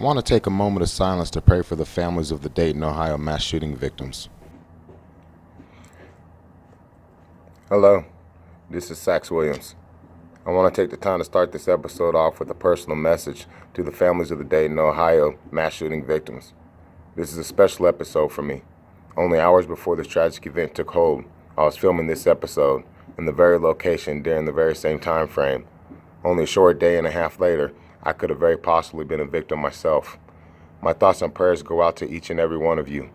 I want to take a moment of silence to pray for the families of the Dayton, Ohio mass shooting victims. Hello, this is Sax Williams. I want to take the time to start this episode off with a personal message to the families of the Dayton, Ohio mass shooting victims. This is a special episode for me. Only hours before this tragic event took hold, I was filming this episode in the very location during the very same time frame. Only a short day and a half later, I could have very possibly been a victim myself. My thoughts and prayers go out to each and every one of you.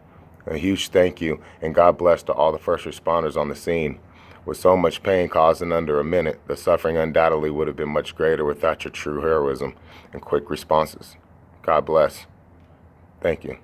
A huge thank you and God bless to all the first responders on the scene. With so much pain caused in under a minute, the suffering undoubtedly would have been much greater without your true heroism and quick responses. God bless. Thank you.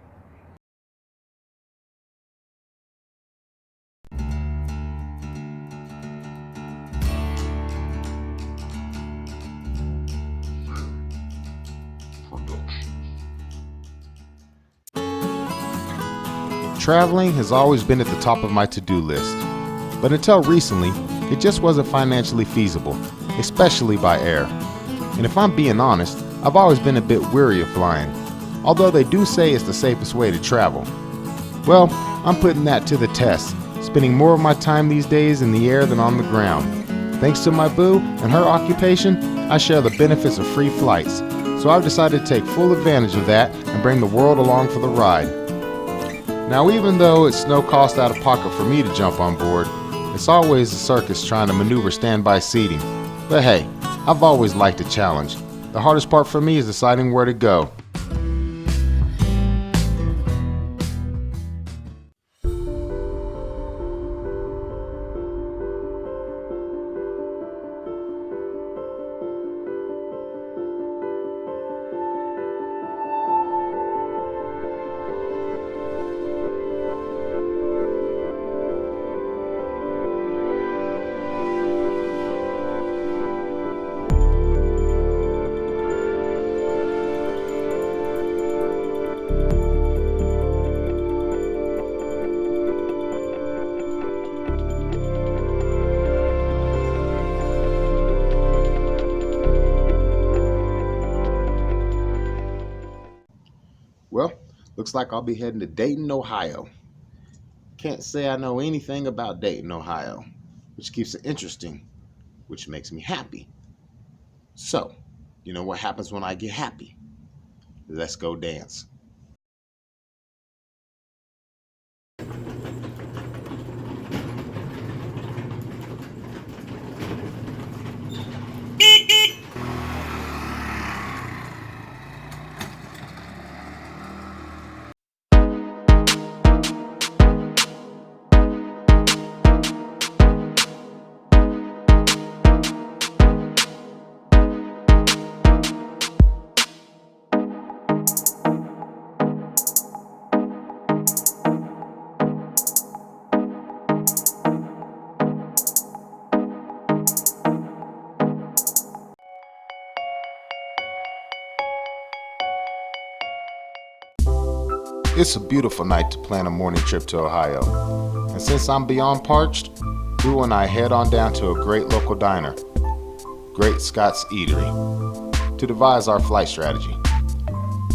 Traveling has always been at the top of my to-do list, but until recently, it just wasn't financially feasible, especially by air. And if I'm being honest, I've always been a bit weary of flying, although they do say it's the safest way to travel. Well, I'm putting that to the test, spending more of my time these days in the air than on the ground. Thanks to my boo and her occupation, I share the benefits of free flights, so I've decided to take full advantage of that and bring the world along for the ride. Now, even though it's no cost out of pocket for me to jump on board, it's always a circus trying to maneuver standby seating. But hey, I've always liked a challenge. The hardest part for me is deciding where to go. Well, looks like I'll be heading to Dayton, Ohio. Can't say I know anything about Dayton, Ohio, which keeps it interesting, which makes me happy. So, you know what happens when I get happy? Let's go dance. It's a beautiful night to plan a morning trip to Ohio. And since I'm beyond parched, Boo and I head on down to a great local diner, Great Scott's Eatery, to devise our flight strategy.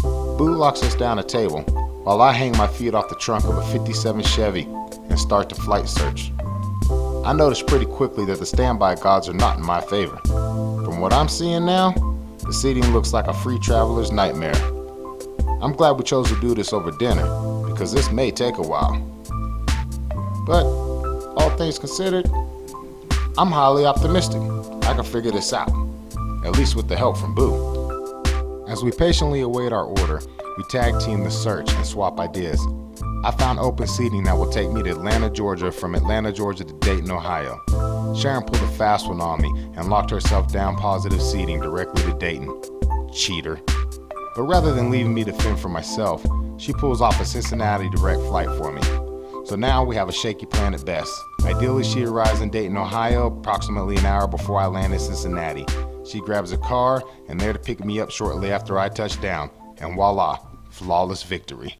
Boo locks us down a table while I hang my feet off the trunk of a 57 Chevy and start the flight search. I notice pretty quickly that the standby gods are not in my favor. From what I'm seeing now, the seating looks like a free traveler's nightmare. I'm glad we chose to do this over dinner, because this may take a while. But, all things considered, I'm highly optimistic I can figure this out, at least with the help from Boo. As we patiently await our order, we tag team the search and swap ideas. I found open seating that will take me to Atlanta, Georgia, from Atlanta, Georgia to Dayton, Ohio. Sharon pulled a fast one on me and locked herself down positive seating directly to Dayton. Cheater. But rather than leaving me to fend for myself, she pulls off a Cincinnati direct flight for me. So now we have a shaky plan at best. Ideally, she arrives in Dayton, Ohio, approximately an hour before I land in Cincinnati. She grabs a car and there to pick me up shortly after I touch down. And voila, flawless victory.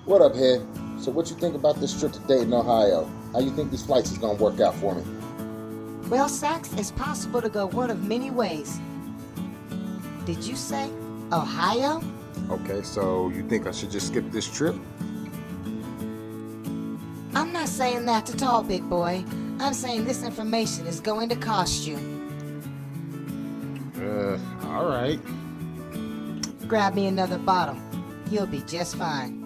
What up, Head? So what you think about this trip to Dayton, Ohio? How you think these flights is gonna work out for me? Well, Sax, it's possible to go one of many ways. Did you say Ohio? Okay, so you think I should just skip this trip? I'm not saying that at all, big boy. I'm saying this information is going to cost you. All right. Grab me another bottle. You'll be just fine.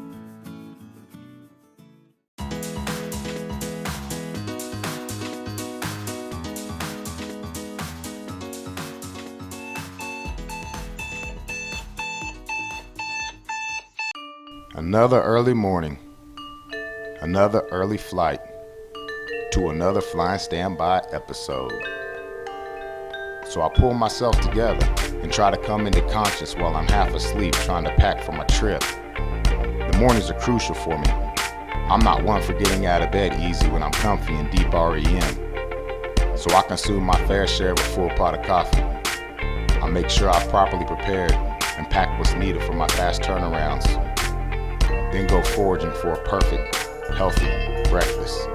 Another early morning, another early flight, to another Flying Standby episode. So I pull myself together and try to come into conscious while I'm half asleep trying to pack for my trip. The mornings are crucial for me. I'm not one for getting out of bed easy when I'm comfy and deep REM. So I consume my fair share of a full pot of coffee. I make sure I'm properly prepared and pack what's needed for my fast turnarounds. Then go foraging for a perfect, healthy breakfast.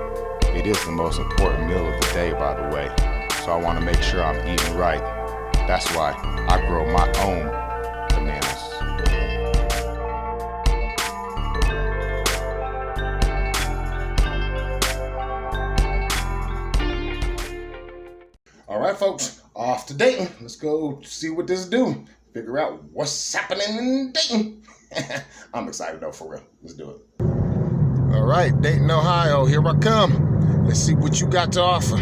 It is the most important meal of the day, by the way, so I want to make sure I'm eating right. That's why I grow my own bananas. All right, folks, off to Dayton. Let's go see what this do. Figure out what's happening in Dayton. I'm excited though, for real. Let's do it. All right, Dayton, Ohio, here I come. Let's see what you got to offer.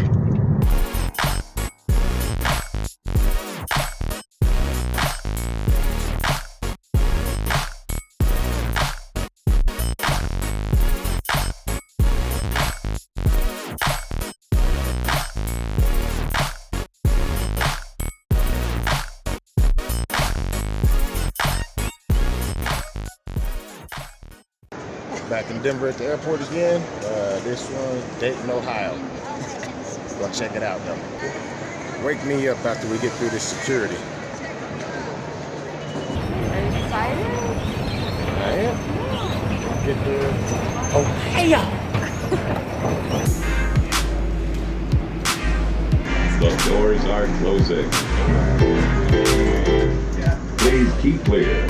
Back in Denver at the airport again. This one, Dayton, Ohio. Go check it out though. Wake me up after we get through this security. Are you excited? I am. Get there. Ohio! The doors are closing. Please keep clear.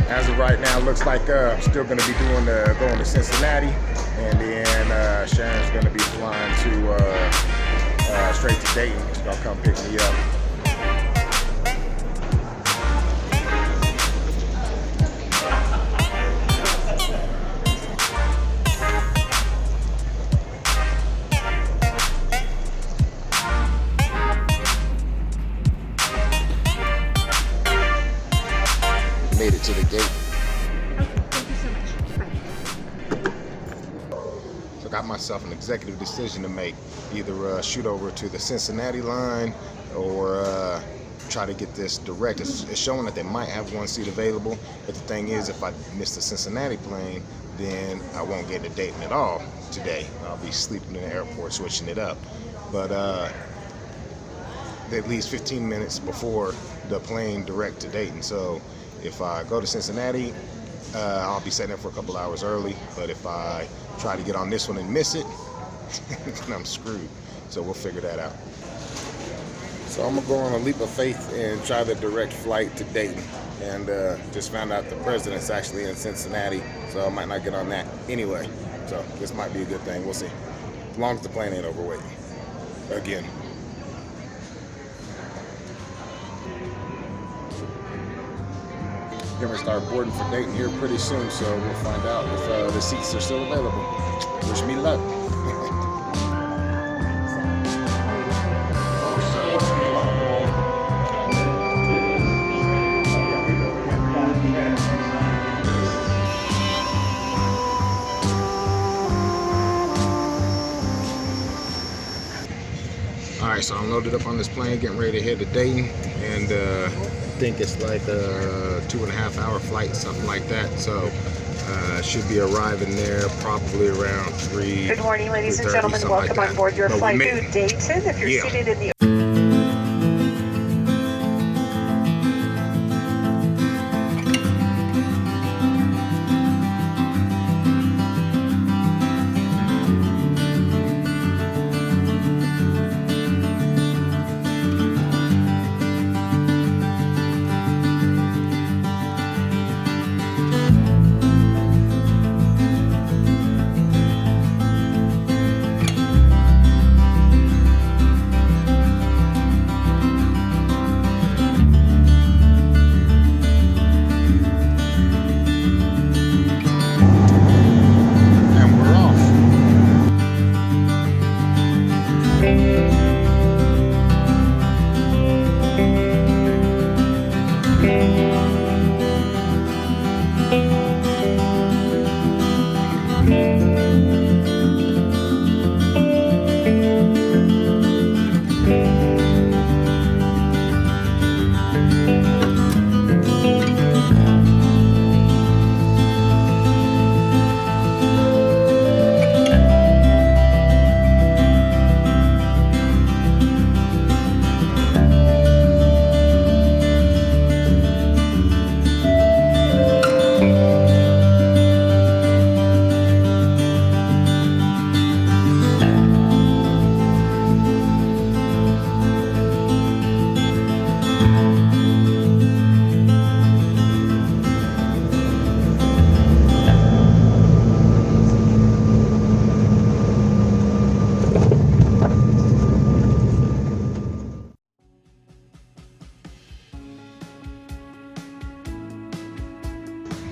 As of right now, looks like I'm still going to be going to Cincinnati, and then Sharon's going to be flying to straight to Dayton. She's going to come pick me up. Made it to the gate. Thank you so much. So I got myself an executive decision to make. Either shoot over to the Cincinnati line or try to get this direct. It's showing that they might have one seat available, but the thing is, if I miss the Cincinnati plane, then I won't get to Dayton at all today. I'll be sleeping in the airport, switching it up. But at least 15 minutes before the plane direct to Dayton. So if I go to Cincinnati, I'll be setting up for a couple hours early. But if I try to get on this one and miss it, then I'm screwed. So we'll figure that out. So I'm gonna go on a leap of faith and try the direct flight to Dayton. And just found out the president's actually in Cincinnati, so I might not get on that anyway. So this might be a good thing. We'll see. As long as the plane ain't overweight. Again. We're gonna start boarding for Dayton here pretty soon, so we'll find out if the seats are still available. Wish me luck. Alright, so I'm loaded up on this plane, getting ready to head to Dayton, and I think it's like a 2.5 hour flight, something like that. So should be arriving there probably around 3. Good morning, ladies and gentlemen. Welcome on board your flight to Dayton. If you're seated in the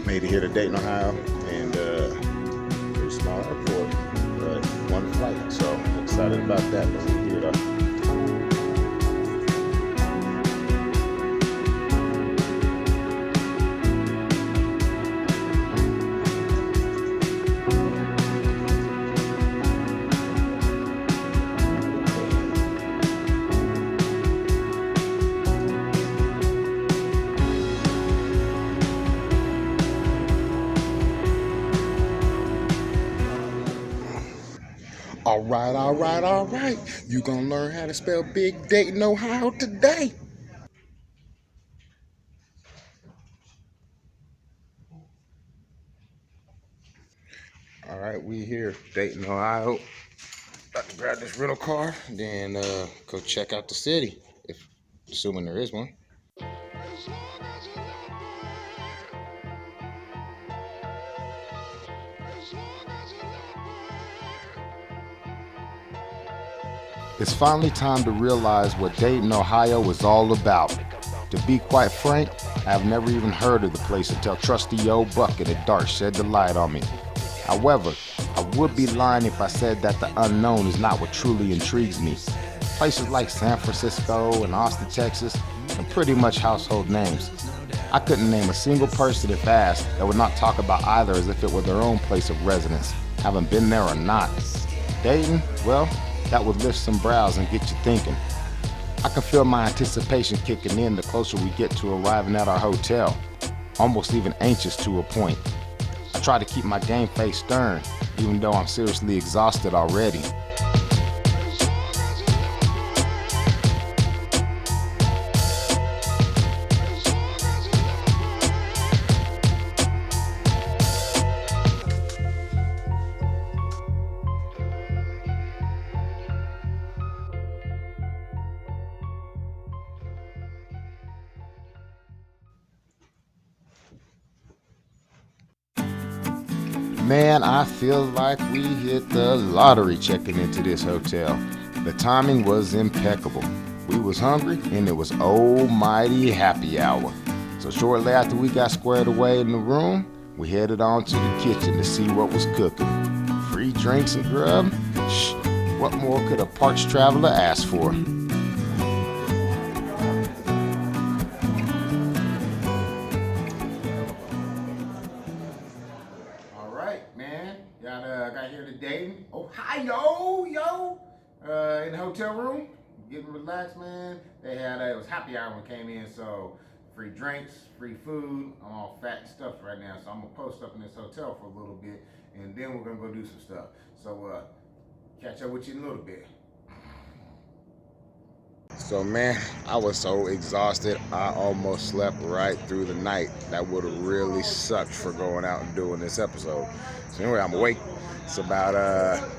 Made it here to Dayton, Ohio, and pretty small airport, but one flight, so excited about that. But we're here though. All right. You gonna learn how to spell Big Dayton, Ohio today. All right, we here, Dayton, Ohio. About to grab this rental car, then go check out the city, assuming there is one. It's finally time to realize what Dayton, Ohio is all about. To be quite frank, I've never even heard of the place until trusty old Bucket at Dark shed the light on me. However, I would be lying if I said that the unknown is not what truly intrigues me. Places like San Francisco and Austin, Texas, are pretty much household names. I couldn't name a single person if asked that would not talk about either as if it were their own place of residence, having been there or not. Dayton, well, that would lift some brows and get you thinking. I can feel my anticipation kicking in the closer we get to arriving at our hotel, almost even anxious to a point. I try to keep my game face stern, even though I'm seriously exhausted already. Man, I feel like we hit the lottery checking into this hotel. The timing was impeccable. We was hungry and it was almighty happy hour. So shortly after we got squared away in the room, we headed on to the kitchen to see what was cooking. Free drinks and grub? Shh, what more could a parched traveler ask for? Got here to Dayton, Ohio, in the hotel room, getting relaxed, man. They had, it was happy hour when we came in, so free drinks, free food. I'm all fat and stuffed right now, so I'm gonna post up in this hotel for a little bit, and then we're gonna go do some stuff. So catch up with you in a little bit. So man, I was so exhausted, I almost slept right through the night. That would have really sucked for going out and doing this episode. So anyway, I'm awake. It's about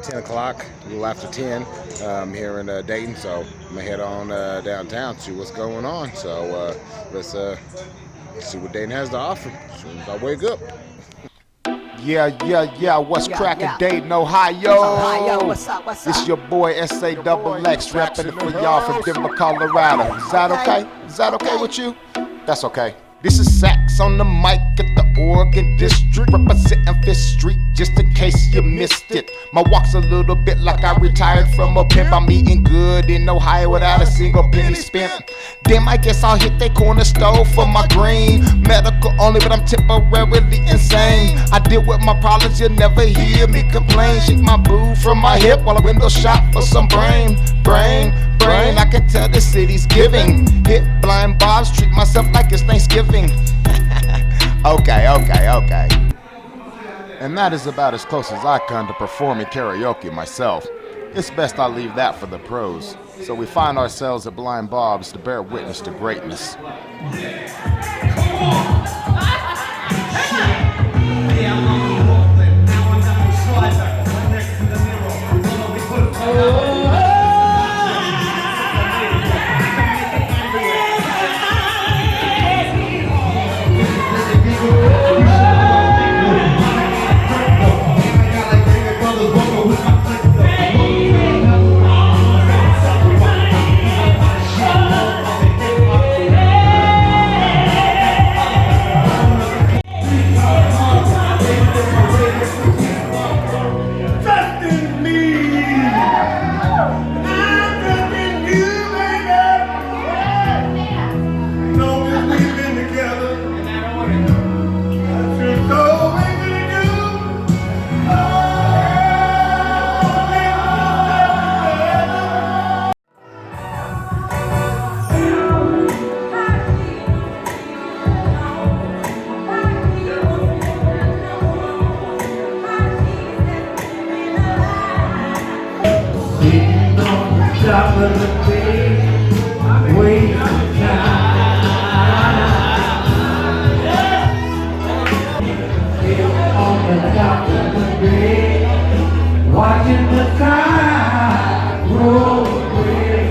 10 o'clock, a little after 10 here in Dayton. So I'm gonna head on downtown, see what's going on. So let's see what Dayton has to offer as soon as I wake up. Yeah, what's cracking, Dayton, Ohio? What's up? It's your boy SAXX repping it for y'all from Denver, Colorado. Is that okay? Is that okay with you? That's okay. This is Sax on the mic at the Oregon District, representing Fifth Street, just in case you missed it. My walk's a little bit like I retired from a pimp. I'm eating good in Ohio without a single penny spent. Damn, I guess I'll hit that corner store for my green. Medical only, but I'm temporarily insane. I deal with my problems, you'll never hear me complain. Shake my boo from my hip while I window shop for some brain. I can tell the city's giving. Hit blind bobs, treat myself like it's Thanksgiving. Okay. And that is about as close as I come to performing karaoke myself. It's best I leave that for the pros. So we find ourselves at Blind Bob's to bear witness to greatness. Top of the day, waste of time. On the top of the day, watching the tide roll away.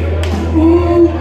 Ooh,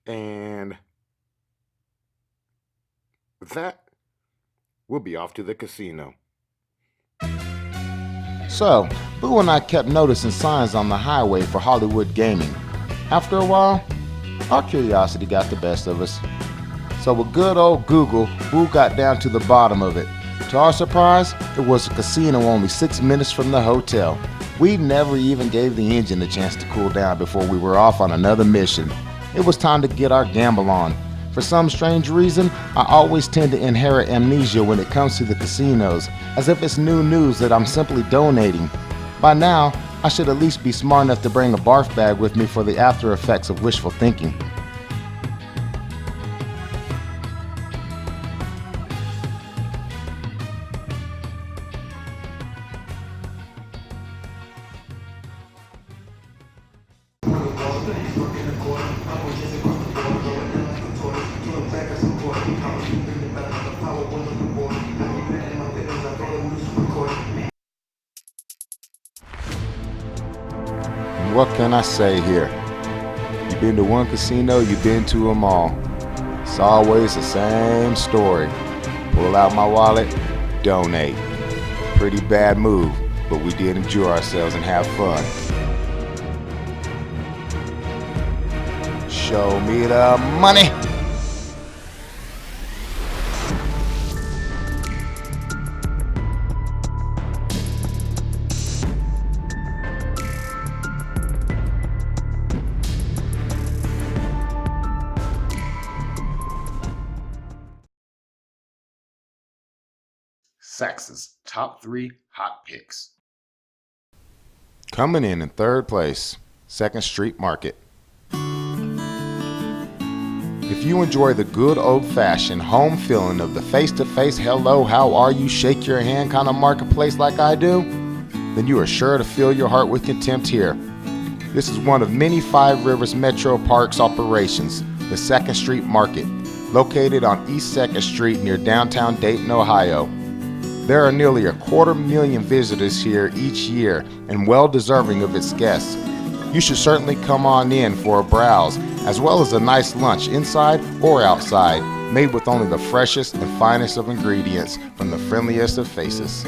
And with that, we'll be off to the casino. So, Boo and I kept noticing signs on the highway for Hollywood gaming. After a while, our curiosity got the best of us. So with good old Google, Boo got down to the bottom of it. To our surprise, it was a casino only 6 minutes from the hotel. We never even gave the engine a chance to cool down before we were off on another mission. It was time to get our gamble on. For some strange reason, I always tend to inherit amnesia when it comes to the casinos, as if it's new news that I'm simply donating. By now, I should at least be smart enough to bring a barf bag with me for the after effects of wishful thinking. What can I say here? You've been to one casino, you've been to them all. It's always the same story. Pull out my wallet, donate. Pretty bad move, but we did enjoy ourselves and have fun. Show me the money. Sax's top 3 hot picks. Coming in third place, 2nd Street Market. If you enjoy the good old-fashioned home feeling of the face-to-face hello, how are you, shake your hand kind of marketplace like I do, then you are sure to fill your heart with contempt here. This is one of many 5 Rivers Metro Parks operations, the 2nd Street Market, located on East 2nd Street near downtown Dayton, Ohio. There are nearly 250,000 visitors here each year and well deserving of its guests. You should certainly come on in for a browse, as well as a nice lunch inside or outside, made with only the freshest and finest of ingredients from the friendliest of faces.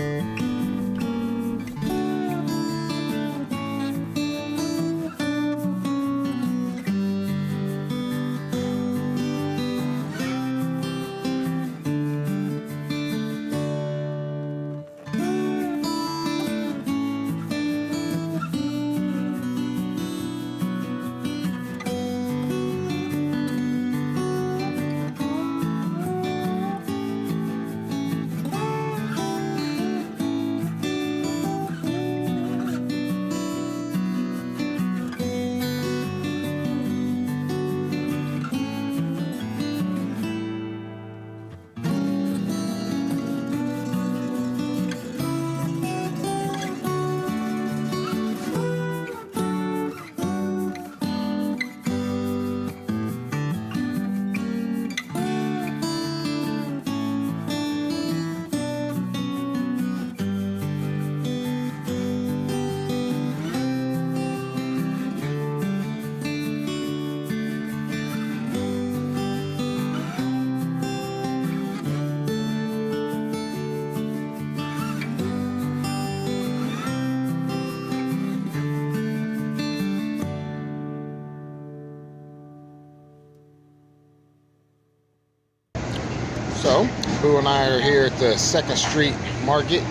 So, Boo and I are here at the 2nd Street Market,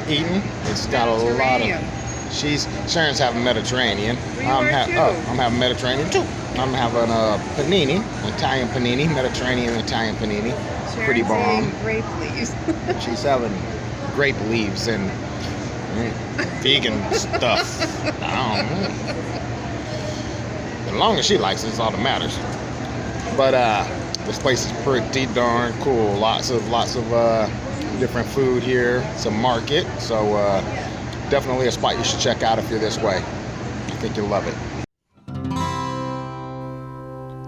eating. It's got a lot of. Sharon's having Mediterranean. I'm having Mediterranean too. I'm having a panini, Italian panini, Mediterranean Italian panini. Sharon's Pretty bomb. eating grape leaves. She's having grape leaves and vegan stuff. I don't know. As long as she likes it, it's all that matters. But this place is pretty darn cool. Lots of different food here. It's a market, so definitely a spot you should check out if you're this way. I think you'll love it.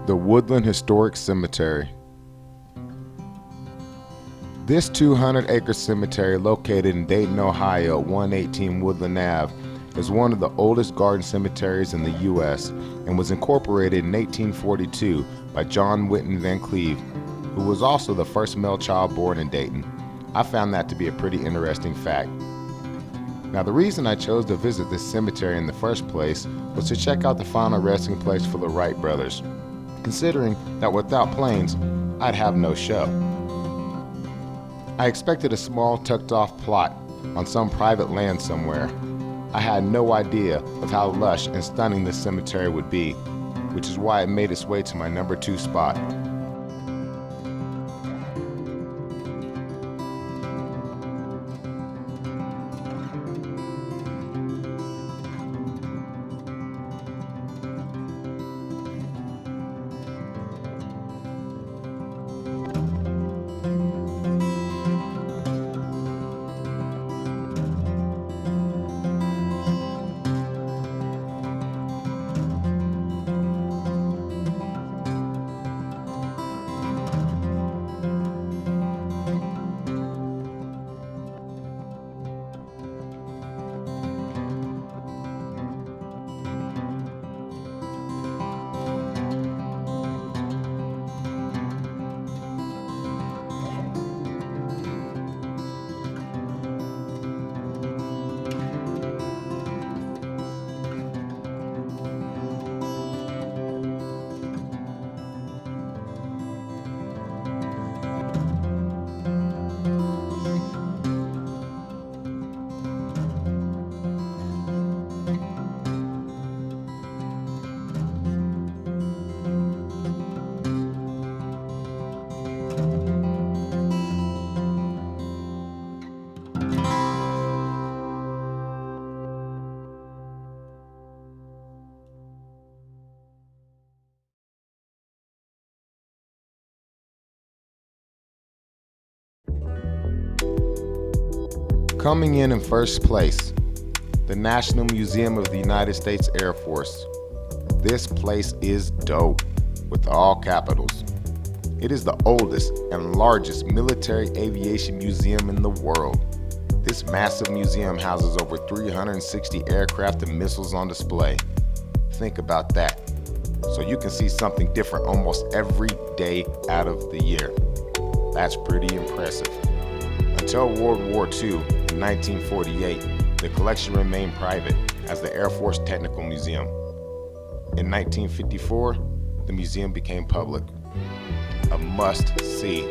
The Woodland Historic Cemetery. This 200-acre cemetery located in Dayton, Ohio, 118 Woodland Ave, is one of the oldest garden cemeteries in the U.S. and was incorporated in 1842 by John Whitten Van Cleve, who was also the first male child born in Dayton. I found that to be a pretty interesting fact. Now, the reason I chose to visit this cemetery in the first place was to check out the final resting place for the Wright brothers, considering that without planes, I'd have no show. I expected a small tucked-off plot on some private land somewhere. I had no idea of how lush and stunning this cemetery would be, which is why it made its way to my number 2 spot. Coming in first place, the National Museum of the United States Air Force. This place is dope, with all capitals. It is the oldest and largest military aviation museum in the world. This massive museum houses over 360 aircraft and missiles on display. Think about that. So you can see something different almost every day out of the year. That's pretty impressive. Until World War II in 1948, the collection remained private as the Air Force Technical Museum. In 1954, the museum became public. A must-see.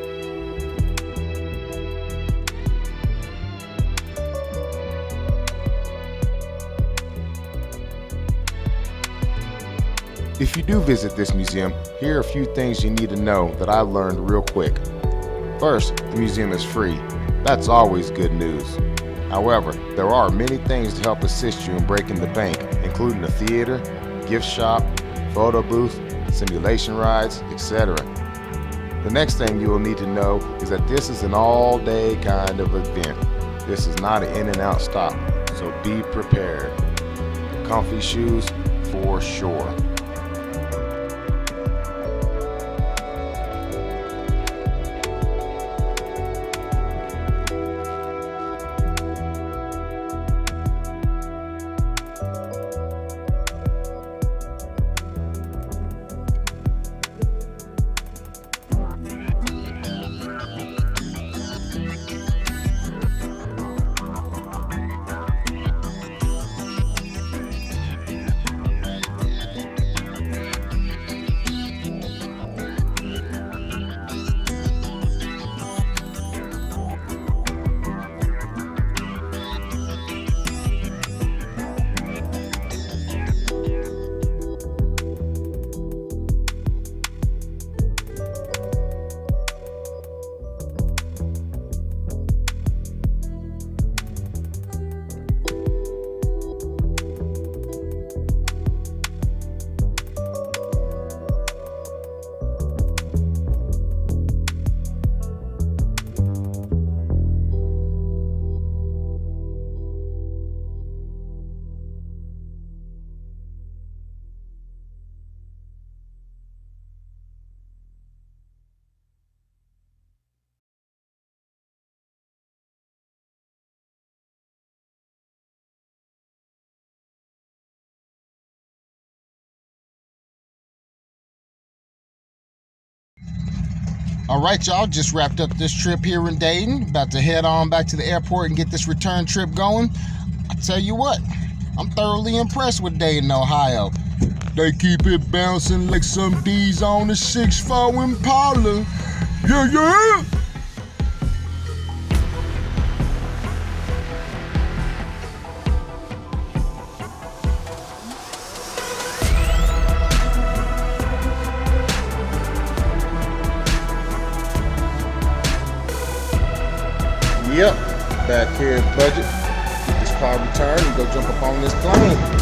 If you do visit this museum, here are a few things you need to know that I learned real quick. First, the museum is free. That's always good news. However, there are many things to help assist you in breaking the bank, including a theater, gift shop, photo booth, simulation rides, etc. The next thing you will need to know is that this is an all-day kind of event. This is not an in-and-out stop, so be prepared. Comfy shoes for sure. All right, y'all, just wrapped up this trip here in Dayton. About to head on back to the airport and get this return trip going. I tell you what, I'm thoroughly impressed with Dayton, Ohio. They keep it bouncing like some D's on a 6'4" Impala. Yeah, yeah! Yep, back here at Budget. Get this car returned and go jump up on this plane.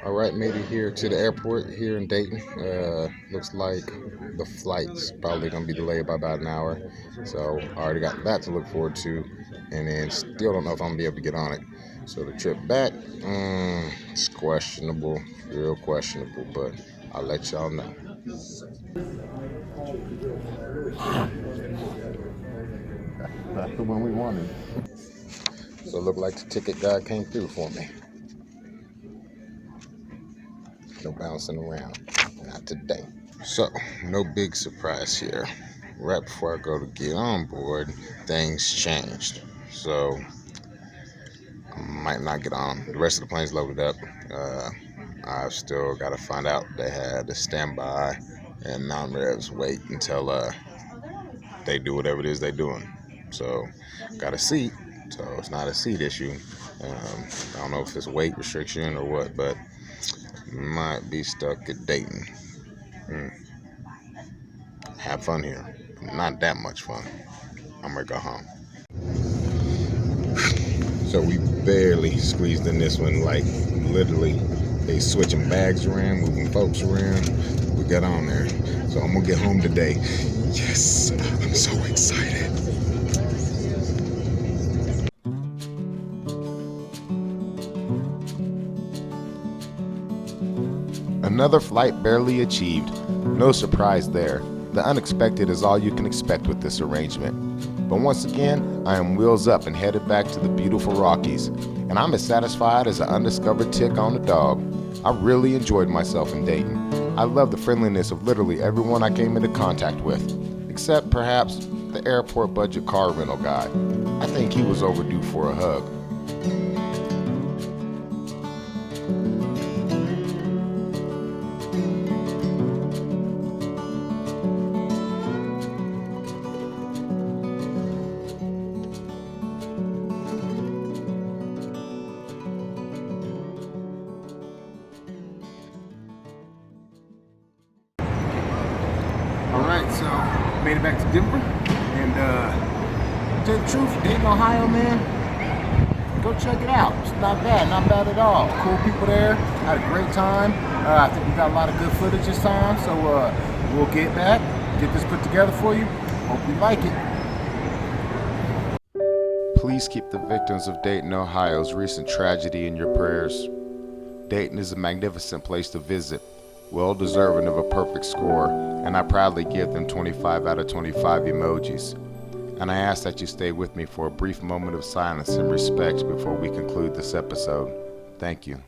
All right, made it here to the airport here in Dayton. Looks like the flight's probably gonna be delayed by about an hour. So I already got that to look forward to, and then still don't know if I'm gonna be able to get on it. So the trip back, it's questionable, real questionable, but I'll let y'all know. That's the one we wanted. So it looked like the ticket guy came through for me. No bouncing around, not today. So, no big surprise here. Right before I go to get on board, things changed. So, I might not get on. The rest of the plane's loaded up. I've still got to find out they had a standby and non-revs wait until they do whatever it is they're doing. So, got a seat, so it's not a seat issue. I don't know if it's weight restriction or what, but might be stuck at Dayton. Have fun here. Not that much fun. I'm gonna go home. So we barely squeezed in this one, like literally They switching bags around, moving folks around. We got on there. So I'm gonna get home today. Yes, I'm so excited. Another flight barely achieved. No surprise there. The unexpected is all you can expect with this arrangement. But once again, I am wheels up and headed back to the beautiful Rockies, and I'm as satisfied as an undiscovered tick on a dog. I really enjoyed myself in Dayton. I love the friendliness of literally everyone I came into contact with, except perhaps the airport budget car rental guy. I think he was overdue for a hug. Alright, so made it back to Denver, and to tell you the truth, Dayton, Ohio, man, go check it out. It's not bad at all. Cool people there, had a great time. I think we got a lot of good footage this time, so we'll get back, get this put together for you. Hope you like it. Please keep the victims of Dayton, Ohio's recent tragedy in your prayers. Dayton is a magnificent place to visit, well deserving of a perfect score, and I proudly give them 25 out of 25 emojis. And I ask that you stay with me for a brief moment of silence and respect before we conclude this episode. Thank you.